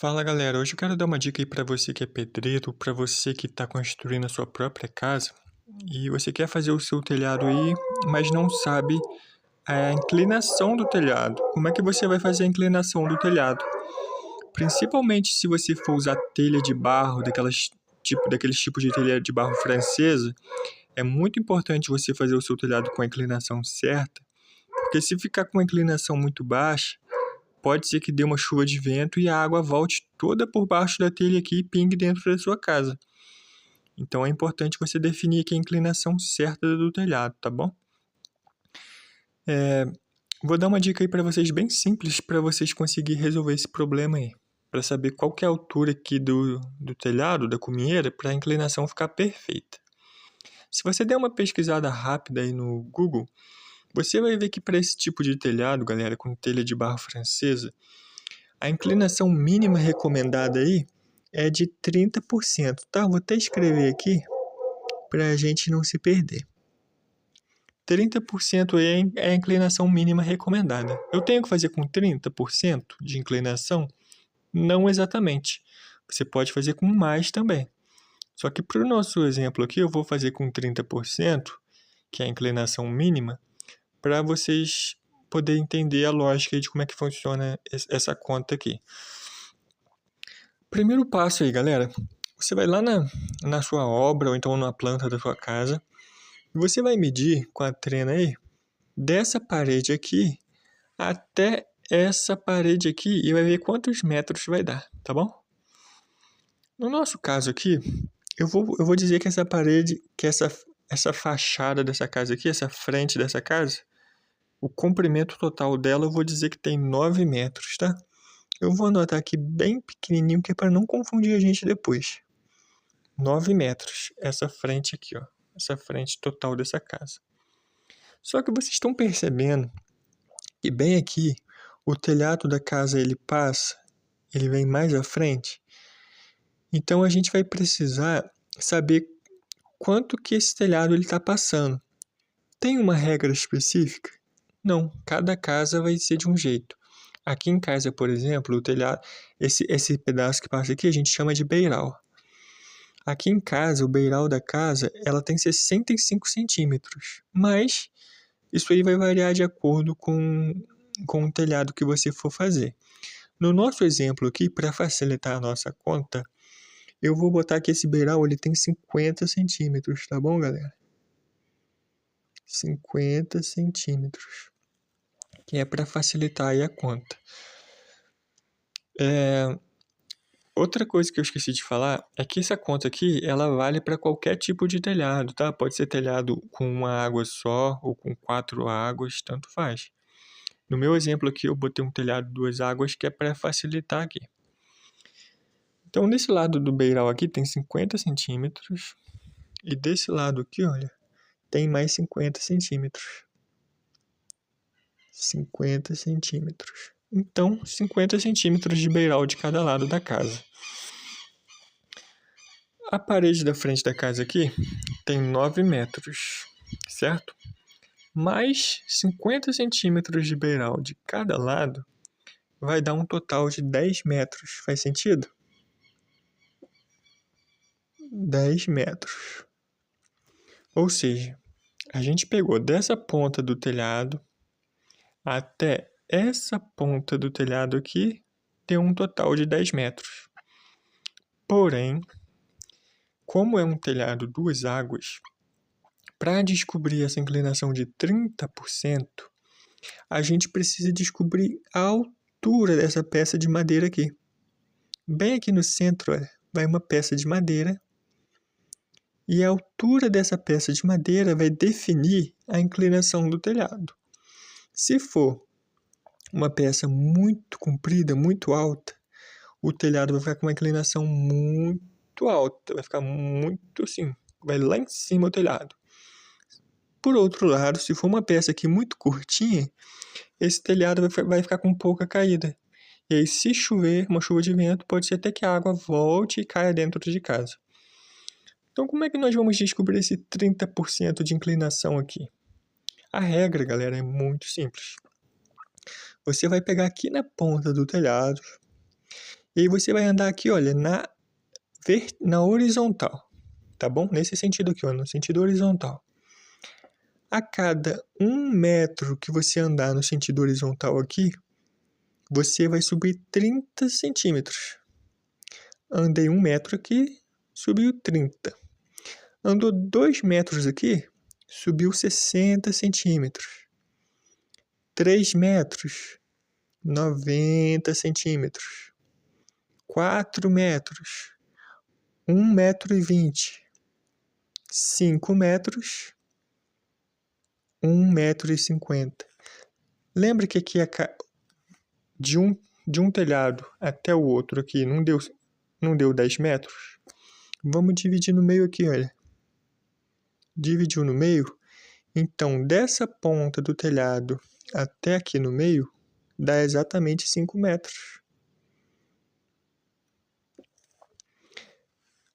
Fala galera, hoje eu quero dar uma dica aí para você que é pedreiro, para você que está construindo a sua própria casa e você quer fazer o seu telhado aí, mas não sabe a inclinação do telhado. Como é que você vai fazer a inclinação do telhado? Principalmente se você for usar telha de barro, daqueles tipos de telha de barro francesa, é muito importante você fazer o seu telhado com a inclinação certa, porque se ficar com uma inclinação muito baixa, pode ser que dê uma chuva de vento e a água volte toda por baixo da telha aqui e pingue dentro da sua casa. Então é importante você definir aqui a inclinação certa do telhado, tá bom? Vou dar uma dica aí para vocês bem simples para vocês conseguirem resolver esse problema aí. Para saber qual que é a altura aqui do telhado, da cuminheira, para a inclinação ficar perfeita. Se você der uma pesquisada rápida aí no Google, você vai ver que para esse tipo de telhado, galera, com telha de barro francesa, a inclinação mínima recomendada aí é de 30%, tá? Vou até escrever aqui para a gente não se perder. 30% é a inclinação mínima recomendada. Eu tenho que fazer com 30% de inclinação? Não exatamente. Você pode fazer com mais também. Só que para o nosso exemplo aqui, eu vou fazer com 30%, que é a inclinação mínima, para vocês poderem entender a lógica de como é que funciona essa conta aqui. Primeiro passo aí, galera, você vai lá na sua obra ou então na planta da sua casa e você vai medir com a trena aí dessa parede aqui até essa parede aqui e vai ver quantos metros vai dar, tá bom? No nosso caso aqui, eu vou dizer que essa parede, que essa fachada dessa casa aqui, essa frente dessa casa, o comprimento total dela eu vou dizer que tem 9 metros, tá? Eu vou anotar aqui bem pequenininho, que é para não confundir a gente depois. 9 metros, essa frente aqui, ó. Essa frente total dessa casa. Só que vocês estão percebendo que bem aqui, o telhado da casa ele passa, ele vem mais à frente. Então a gente vai precisar saber quanto que esse telhado ele está passando. Tem uma regra específica? Não, cada casa vai ser de um jeito. Aqui em casa, por exemplo, o telhado, esse pedaço que passa aqui, a gente chama de beiral. Aqui em casa, o beiral da casa, ela tem 65 centímetros, mas isso aí vai variar de acordo com o telhado que você for fazer. No nosso exemplo aqui, para facilitar a nossa conta, eu vou botar que esse beiral ele tem 50 centímetros, tá bom, galera? 50 centímetros. Que é para facilitar aí a conta. Outra coisa que eu esqueci de falar é que essa conta aqui, ela vale para qualquer tipo de telhado, tá? Pode ser telhado com uma água só ou com 4 águas, tanto faz. No meu exemplo aqui, eu botei um telhado de 2 águas que é para facilitar aqui. Então, desse lado do beiral aqui tem 50 centímetros e desse lado aqui, olha, tem mais 50 centímetros. 50 centímetros. Então, 50 centímetros de beiral de cada lado da casa. A parede da frente da casa aqui tem 9 metros, certo? Mais 50 centímetros de beiral de cada lado vai dar um total de 10 metros. Faz sentido? 10 metros. Ou seja, a gente pegou dessa ponta do telhado até essa ponta do telhado aqui, deu um total de 10 metros. Porém, como é um telhado 2 águas, para descobrir essa inclinação de 30%, a gente precisa descobrir a altura dessa peça de madeira aqui. Bem aqui no centro, olha, vai uma peça de madeira. E a altura dessa peça de madeira vai definir a inclinação do telhado. Se for uma peça muito comprida, muito alta, o telhado vai ficar com uma inclinação muito alta, vai ficar muito assim, vai lá em cima o telhado. Por outro lado, se for uma peça aqui muito curtinha, esse telhado vai ficar com pouca caída. E aí, se chover, uma chuva de vento, pode ser até que a água volte e caia dentro de casa. Então, como é que nós vamos descobrir esse 30% de inclinação aqui? A regra, galera, é muito simples. Você vai pegar aqui na ponta do telhado E aí você vai andar aqui, olha, na horizontal, tá bom? Nesse sentido aqui, ó, no sentido horizontal. A cada 1 metro que você andar no sentido horizontal aqui, você vai subir 30 centímetros. Andei 1 metro aqui, subiu 30. Andou 2 metros aqui, subiu 60 centímetros. 3 metros, 90 centímetros. 4 metros, 1 metro e 20. 5 metros, 1 metro e 50. Lembra que aqui de um telhado até o outro aqui não deu 10 metros? Vamos dividir no meio aqui, olha. Dividiu no meio? Então, dessa ponta do telhado até aqui no meio, dá exatamente 5 metros.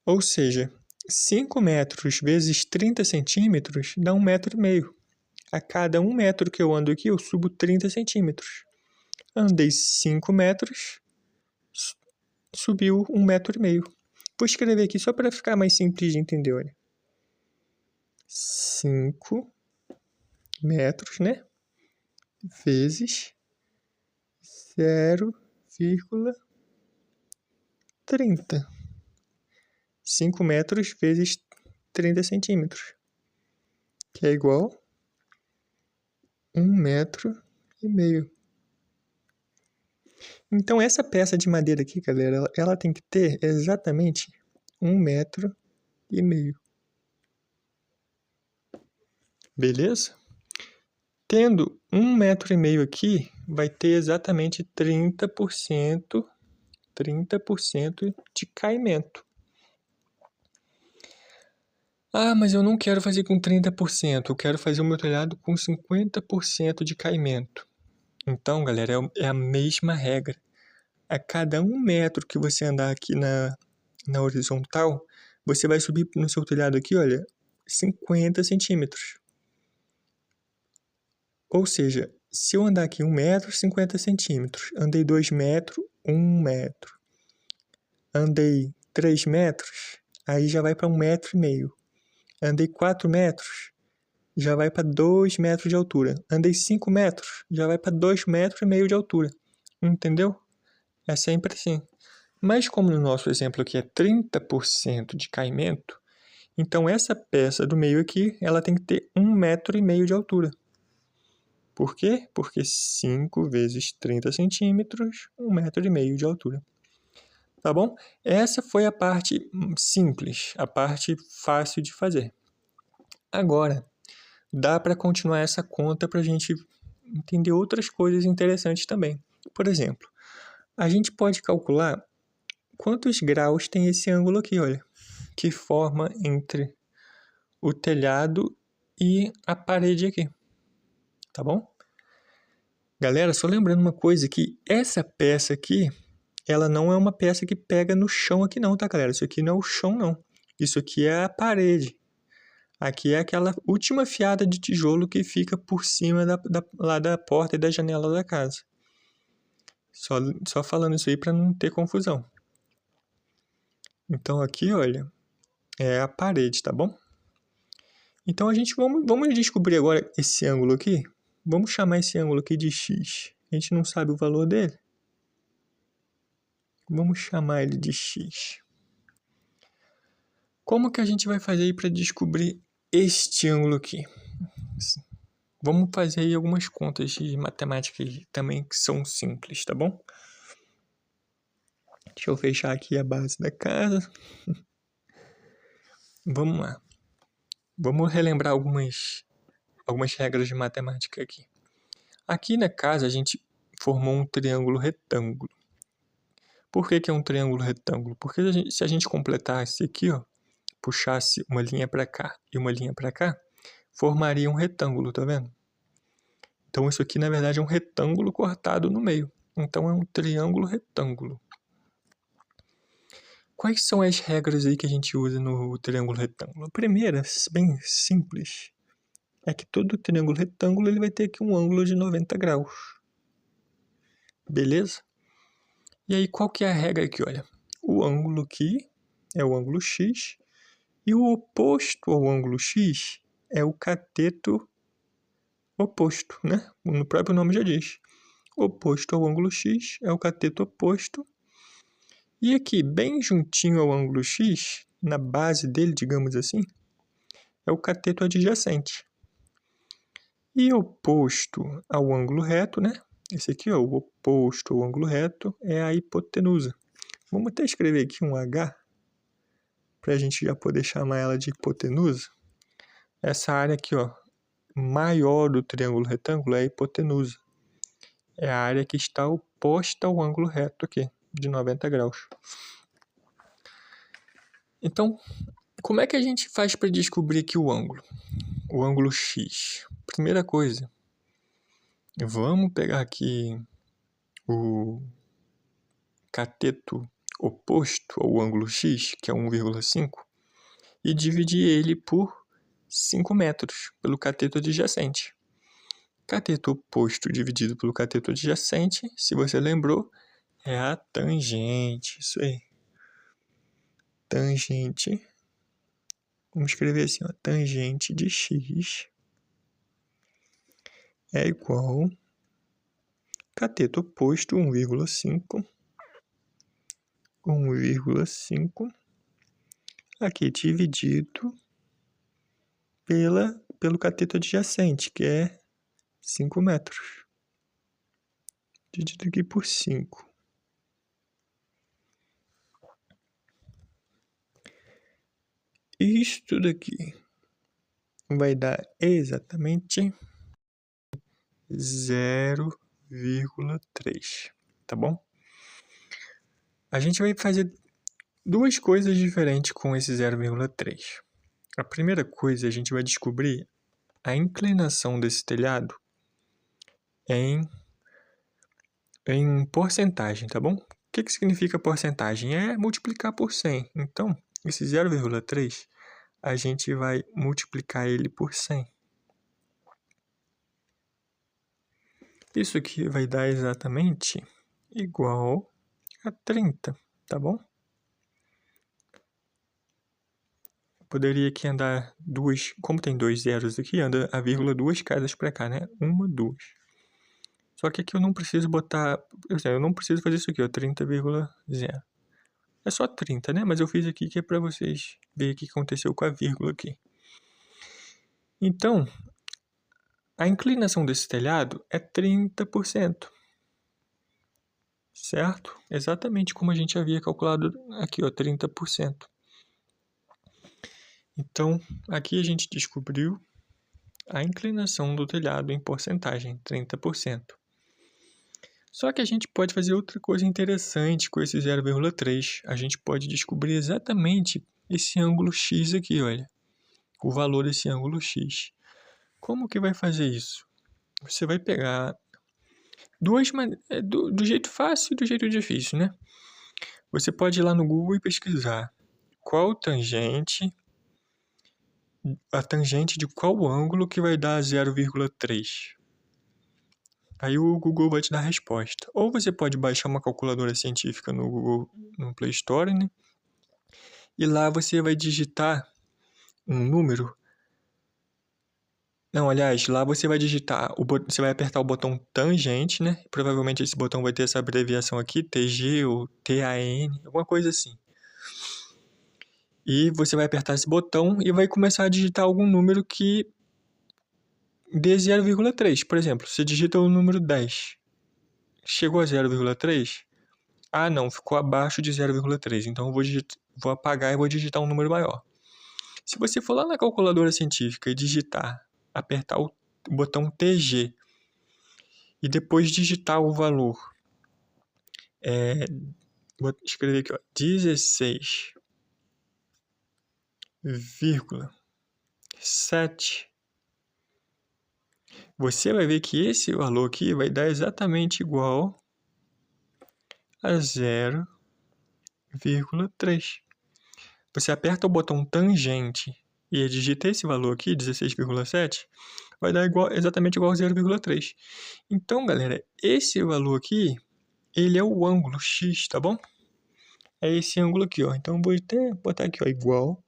Ou seja, 5 metros vezes 30 centímetros dá 1,5 metro. A cada 1 metro que eu ando aqui, eu subo 30 centímetros. Andei 5 metros, subiu 1,5 metro. Vou escrever aqui só para ficar mais simples de entender, olha. 5 metros, né? Vezes 0,30. 5 metros vezes 30 centímetros, que é igual a 1,5 metro. Então, essa peça de madeira aqui, galera, ela tem que ter exatamente 1,5 metro. Beleza? Tendo 1,5 metro aqui, vai ter exatamente 30% de caimento. Ah, mas eu não quero fazer com 30%, eu quero fazer o meu telhado com 50% de caimento. Então, galera, é a mesma regra. A cada 1 metro que você andar aqui na horizontal, você vai subir no seu telhado aqui, olha, 50 centímetros. Ou seja, se eu andar aqui 1 metro, 50 centímetros. Andei 2 metros, 1 metro. Andei 3 metros, aí já vai para 1,5 metro. Andei 4 metros, já vai para 2 metros de altura. Andei 5 metros, já vai para 2,5 metros de altura. Entendeu? É sempre assim. Mas como no nosso exemplo aqui é 30% de caimento, então essa peça do meio aqui, ela tem que ter 1,5 metro de altura. Por quê? Porque 5 vezes 30 centímetros, 1,5 metro de altura. Tá bom? Essa foi a parte simples, a parte fácil de fazer. Agora, dá para continuar essa conta para a gente entender outras coisas interessantes também. Por exemplo, a gente pode calcular quantos graus tem esse ângulo aqui, olha, que forma entre o telhado e a parede aqui. Tá bom? Galera, só lembrando uma coisa, que essa peça aqui, ela não é uma peça que pega no chão aqui não, tá, galera? Isso aqui não é o chão, não. Isso aqui é a parede. Aqui é aquela última fiada de tijolo que fica por cima lá da porta e da janela da casa. Só falando isso aí para não ter confusão. Então aqui, olha, é a parede, tá bom? Então vamos descobrir agora esse ângulo aqui. Vamos chamar esse ângulo aqui de x. A gente não sabe o valor dele. Vamos chamar ele de x. Como que a gente vai fazer aí para descobrir este ângulo aqui? Vamos fazer aí algumas contas de matemática também que são simples, tá bom? Deixa eu fechar aqui a base da casa. Vamos lá. Vamos relembrar algumas regras de matemática aqui. Aqui na casa a gente formou um triângulo retângulo. Por que é um triângulo retângulo? Porque se a gente completasse aqui, ó, puxasse uma linha para cá e uma linha para cá, formaria um retângulo, tá vendo? Então isso aqui na verdade é um retângulo cortado no meio. Então é um triângulo retângulo. Quais são as regras aí que a gente usa no triângulo retângulo? A primeira, bem simples, é que todo triângulo retângulo ele vai ter aqui um ângulo de 90 graus. Beleza? E aí, qual que é a regra aqui, olha? O ângulo aqui é o ângulo X e o oposto ao ângulo X é o cateto oposto, né? No próprio nome já diz. Oposto ao ângulo X é o cateto oposto. E aqui, bem juntinho ao ângulo X, na base dele, digamos assim, é o cateto adjacente. E oposto ao ângulo reto, né? Esse aqui, ó, o oposto ao ângulo reto é a hipotenusa. Vamos até escrever aqui um H, para a gente já poder chamar ela de hipotenusa. Essa área aqui, ó, maior do triângulo retângulo é a hipotenusa. É a área que está oposta ao ângulo reto aqui, de 90 graus. Então, como é que a gente faz para descobrir aqui o ângulo X? Primeira coisa, vamos pegar aqui o cateto oposto ao ângulo X, que é 1,5, e dividir ele por 5 metros, pelo cateto adjacente. Cateto oposto dividido pelo cateto adjacente, se você lembrou, é a tangente, isso aí. Tangente, vamos escrever assim, ó, tangente de x é igual cateto oposto 1,5, aqui dividido pelo cateto adjacente, que é 5 metros, dividido aqui por 5. Isto daqui vai dar exatamente 0,3, tá bom? A gente vai fazer duas coisas diferentes com esse 0,3. A primeira coisa, a gente vai descobrir a inclinação desse telhado em porcentagem, tá bom? O que significa porcentagem? É multiplicar por 100. Então, esse 0,3, a gente vai multiplicar ele por 100. Isso aqui vai dar exatamente igual a 30, tá bom? Poderia aqui andar duas, como tem dois zeros aqui, anda a vírgula duas casas para cá, né? 1, 2. Só que aqui eu não preciso botar, eu não preciso fazer isso aqui, ó, 30,0. É só 30, né? Mas eu fiz aqui que é para vocês verem o que aconteceu com a vírgula aqui. Então, a inclinação desse telhado é 30%. Certo? Exatamente como a gente havia calculado aqui, ó, 30%. Então, aqui a gente descobriu a inclinação do telhado em porcentagem, 30%. Só que a gente pode fazer outra coisa interessante com esse 0,3. A gente pode descobrir exatamente esse ângulo X aqui, olha. O valor desse ângulo X. Como que vai fazer isso? Você vai pegar duas maneiras, do jeito fácil e do jeito difícil, né? Você pode ir lá no Google e pesquisar qual a tangente de qual ângulo que vai dar 0,3. Aí o Google vai te dar a resposta. Ou você pode baixar uma calculadora científica no Google, no Play Store, né? E lá você vai digitar um número. Não, aliás, lá você vai digitar, você vai apertar o botão tangente, né? Provavelmente esse botão vai ter essa abreviação aqui, TG ou TAN, alguma coisa assim. E você vai apertar esse botão e vai começar a digitar algum número que dê 0,3. Por exemplo, você digita o número 10. Chegou a 0,3? Ah, não, ficou abaixo de 0,3. Então, eu vou apagar e vou digitar um número maior. Se você for lá na calculadora científica e apertar o botão TG e depois digitar o valor, vou escrever aqui, ó, 16,7. Você vai ver que esse valor aqui vai dar exatamente igual a 0,3. Você aperta o botão tangente e digita esse valor aqui, 16,7, vai dar exatamente igual a 0,3. Então, galera, esse valor aqui, ele é o ângulo X, tá bom? É esse ângulo aqui, ó. Então, eu vou até botar aqui, ó, igual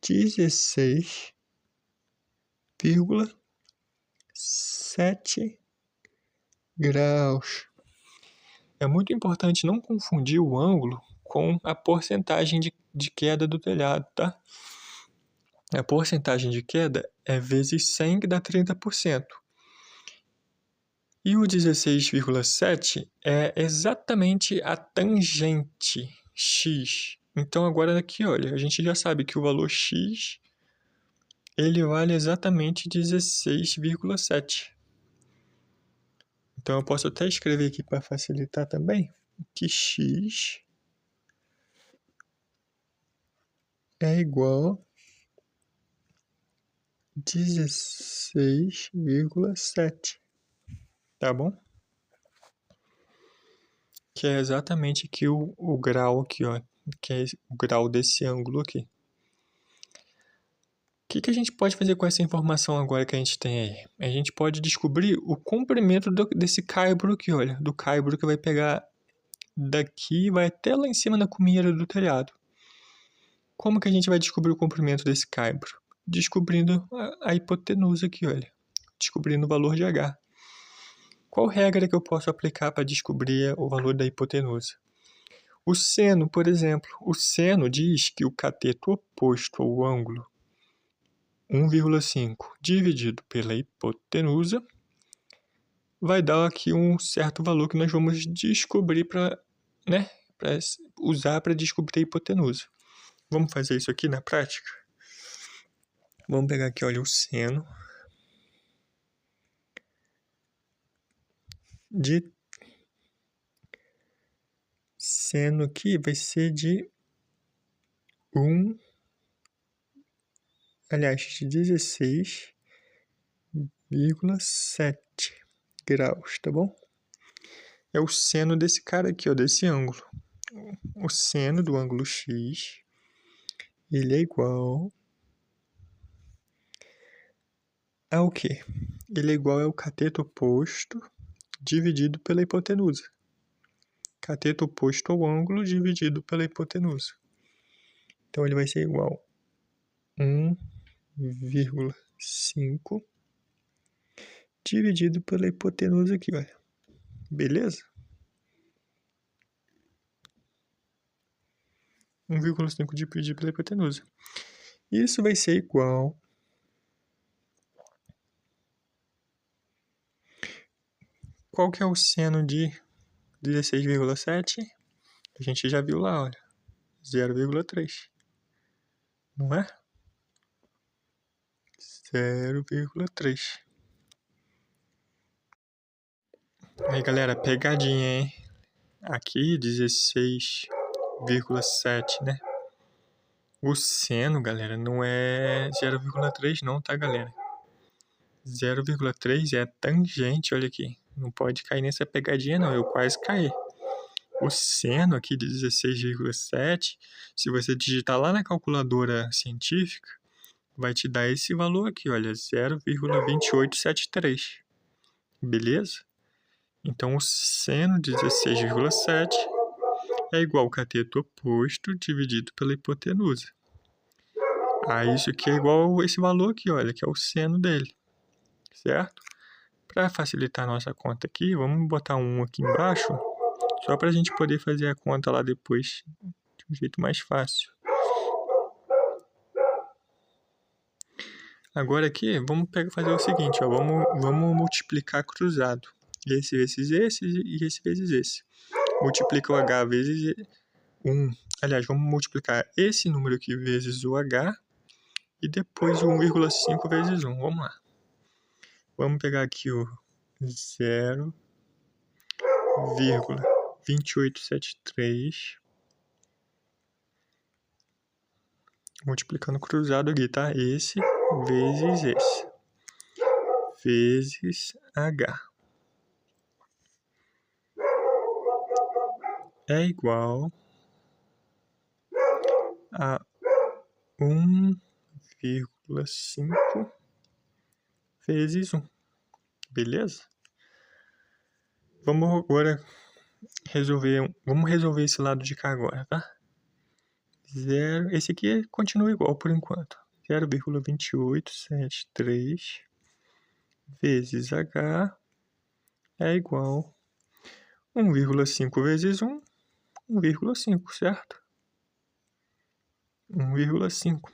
16,7 graus. É muito importante não confundir o ângulo com a porcentagem de queda do telhado, tá? A porcentagem de queda é vezes 100, que dá 30%. E o 16,7 é exatamente a tangente x. Então, agora aqui, olha, a gente já sabe que o valor x, ele vale exatamente 16,7. Então, eu posso até escrever aqui para facilitar também, que x é igual a 16,7, tá bom? Que é exatamente aqui o grau aqui, ó, que é o grau desse ângulo aqui. O que a gente pode fazer com essa informação agora que a gente tem aí? A gente pode descobrir o comprimento desse caibro aqui, olha, do caibro que vai pegar daqui e vai até lá em cima na cumeira do telhado. Como que a gente vai descobrir o comprimento desse caibro? Descobrindo a hipotenusa aqui, olha, descobrindo o valor de H. Qual regra que eu posso aplicar para descobrir o valor da hipotenusa? O seno, por exemplo, o seno diz que o cateto oposto ao ângulo 1,5 dividido pela hipotenusa vai dar aqui um certo valor que nós vamos descobrir para usar para descobrir a hipotenusa. Vamos fazer isso aqui na prática? Vamos pegar aqui, olha, o seno aqui vai ser de 16,7 graus, tá bom? É o seno desse cara aqui, ó, desse ângulo. O seno do ângulo X, ele é igual ao quê? Ele é igual ao cateto oposto dividido pela hipotenusa. Cateto oposto ao ângulo dividido pela hipotenusa. Então, ele vai ser igual a 1,5 dividido pela hipotenusa aqui, olha. Beleza? 1,5 dividido pela hipotenusa. Isso vai ser igual qual que é o seno de 16,7? A gente já viu lá, olha. 0,3. Não é? 0,3. Aí, galera, pegadinha, hein? Aqui, 16,7, né? O seno, galera, não é 0,3 não, tá, galera? 0,3 é a tangente, olha aqui. Não pode cair nessa pegadinha, não. Eu quase caí. O seno aqui de 16,7, se você digitar lá na calculadora científica, vai te dar esse valor aqui, olha, 0,2873. Beleza? Então, o seno de 16,7 é igual ao cateto oposto dividido pela hipotenusa. Isso aqui é igual a esse valor aqui, olha, que é o seno dele, certo? Para facilitar a nossa conta aqui, vamos botar um aqui embaixo, só para a gente poder fazer a conta lá depois de um jeito mais fácil. Agora aqui, vamos fazer o seguinte, ó, vamos multiplicar cruzado. Esse vezes esse e esse vezes esse. Multiplica o H vezes 1. Aliás, vamos multiplicar esse número aqui vezes o H e depois o 1,5 vezes 1. Vamos lá. Vamos pegar aqui o 0,2873. Multiplicando cruzado aqui, tá? Esse vezes esse. Vezes H. É igual a 1,5 vezes 1. Beleza? Vamos agora vamos resolver esse lado de cá agora, tá? Esse aqui continua igual por enquanto. 0,2873 vezes H é igual 1,5 vezes 1, 1,5, certo? 1,5.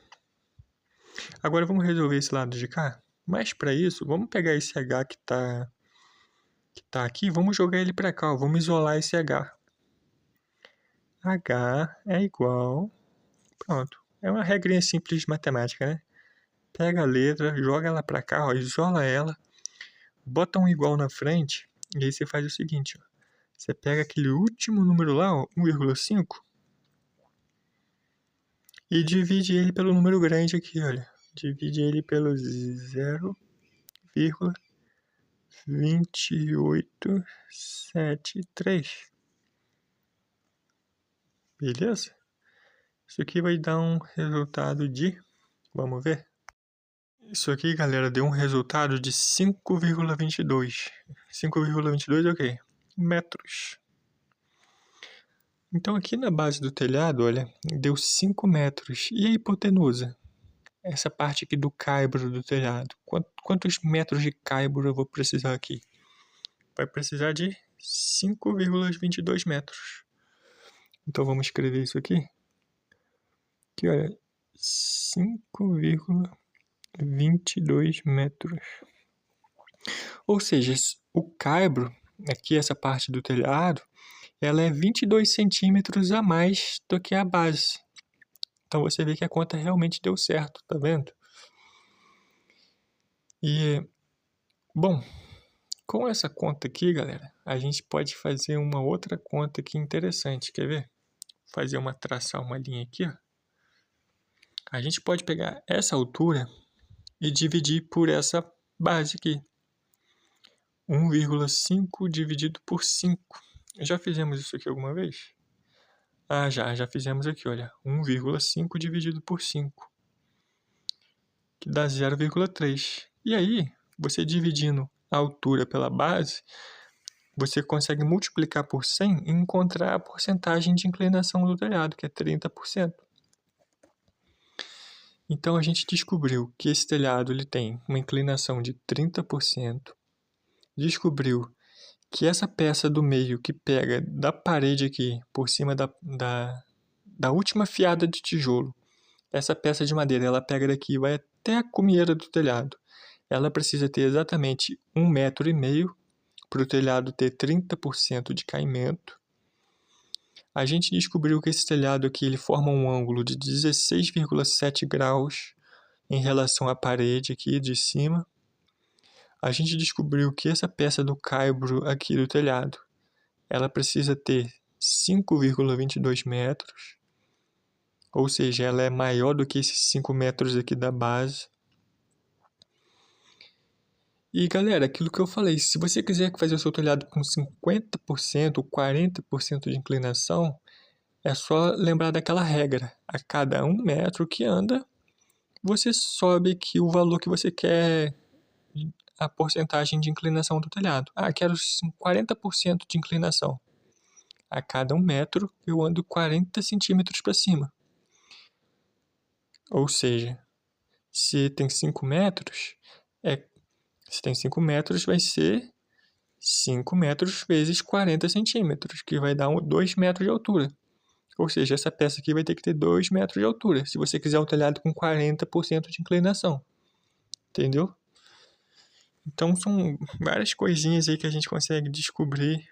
Agora vamos resolver esse lado de cá. Mas para isso, vamos pegar esse H que tá aqui, vamos jogar ele para cá, ó. Vamos isolar esse H. H é igual... Pronto. É uma regrinha simples de matemática, né? Pega a letra, joga ela para cá, ó, isola ela, bota um igual na frente, e aí você faz o seguinte, ó. Você pega aquele último número lá, ó, 1,5, e divide ele pelo número grande aqui, olha. Divide ele pelo 0,2873. Beleza? Isso aqui vai dar um resultado de... Vamos ver? Isso aqui, galera, deu um resultado de 5,22. 5,22 é o quê? Metros. Então, aqui na base do telhado, olha, deu 5 metros. E a hipotenusa? Essa parte aqui do caibro do telhado. Quantos metros de caibro eu vou precisar aqui? Vai precisar de 5,22 metros. Então, vamos escrever isso aqui. Aqui, olha, 5,22 metros. Ou seja, o caibro, aqui essa parte do telhado, ela é 22 centímetros a mais do que a base. Então você vê que a conta realmente deu certo, tá vendo? E, bom, com essa conta aqui, galera, a gente pode fazer uma outra conta aqui interessante, quer ver? Traçar uma linha aqui, ó. A gente pode pegar essa altura e dividir por essa base aqui. 1,5 dividido por 5. Já fizemos isso aqui alguma vez? Ah, já fizemos aqui, olha. 1,5 dividido por 5. Que dá 0,3. E aí, você dividindo a altura pela base, você consegue multiplicar por 100 e encontrar a porcentagem de inclinação do telhado, que é 30%. Então, a gente descobriu que esse telhado ele tem uma inclinação de 30%. Descobriu que essa peça do meio que pega da parede aqui, por cima da última fiada de tijolo, essa peça de madeira, ela pega daqui e vai até a cumieira do telhado. Ela precisa ter exatamente 1,5 metro para o telhado ter 30% de caimento. A gente descobriu que esse telhado aqui ele forma um ângulo de 16,7 graus em relação à parede aqui de cima. A gente descobriu que essa peça do caibro aqui do telhado, ela precisa ter 5,22 metros, ou seja, ela é maior do que esses 5 metros aqui da base. E galera, aquilo que eu falei, se você quiser fazer o seu telhado com 50% ou 40% de inclinação, é só lembrar daquela regra. A cada 1 metro que anda, você sobe aqui o valor que você quer, a porcentagem de inclinação do telhado. Ah, quero 40% de inclinação. A cada 1 metro, eu ando 40 centímetros para cima. Ou seja, se tem 5 metros, vai ser 5 metros vezes 40 centímetros, que vai dar 2 metros de altura. Ou seja, essa peça aqui vai ter que ter 2 metros de altura, se você quiser um telhado com 40% de inclinação. Entendeu? Então, são várias coisinhas aí que a gente consegue descobrir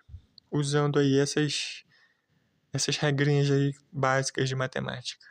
usando aí essas regrinhas aí básicas de matemática.